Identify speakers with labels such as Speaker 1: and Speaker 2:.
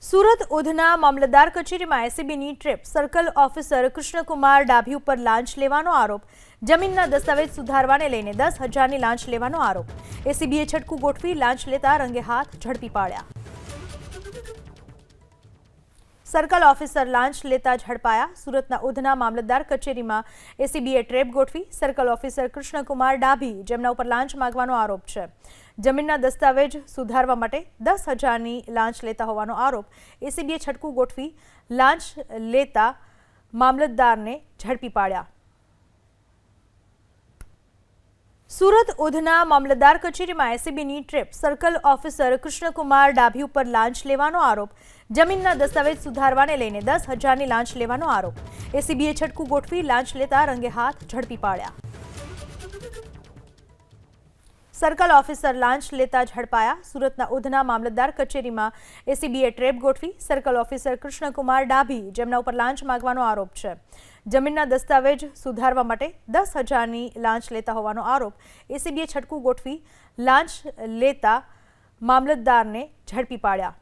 Speaker 1: સુરત ઉધના મામલતદાર કચેરીમાં એસીબીની trap, circle officer Krishnakumar Dabhi ઉપર લાંચ લેવાનો આરોપ, જમીનના દસ્તાવેજ સુધારવાને લઈને 10,000ની લાંચ લેવાનો આરોપ, એસીબીએ છટકું ગોઠવી લાંચ લેતા રંગે હાથ ઝડપી પાડ્યા. સર્કલ ઓફિસર લાંચ લેતા ઝડપાયા. સુરતના ઉધના મામલતદાર કચેરીમાં એસીબીએ ટ્રેપ ગોઠવી, સર્કલ ઓફિસર કૃષ્ણકુમાર ડાભી જેમના ઉપર લાંચ માંગવાનો આરોપ છે, જમીનના દસ્તાવેજ સુધારવા માટે 10,000ની લાંચ લેતા હોવાનો આરોપ, એસીબીએ છટકું ગોઠવી લાંચ લેતા મામલતદારને ઝડપી પાડ્યા. સુરત ઉધના મામલતદાર કચેરીમાં એસીબીની trap, circle officer Krishnakumar Dabhi ઉપર લાંચ લેવાનો આરોપ, જમીનના દસ્તાવેજ સુધારવાને લઈને 10,000ની લાંચ લેવાનો આરોપ, એસીબીએ છટકું ગોઠવી લાંચ લેતા રંગે હાથ ઝડપી પાડ્યા. સર્કલ ઓફિસર લાંચ લેતા ઝડપાયા. સુરતના ઉધના મામલતદાર કચેરીમાં એસીબીએ ટ્રેપ ગોઠવી, સર્કલ ઓફિસર કૃષ્ણકુમાર ડાભી જેમના ઉપર લાંચ માંગવાનો આરોપ છે, જમીનના દસ્તાવેજ સુધારવા માટે 10,000ની લાંચ લેતા હોવાનો આરોપ, એસીબીએ છટકું ગોઠવી લાંચ લેતા મામલતદારને ઝડપી પાડ્યા.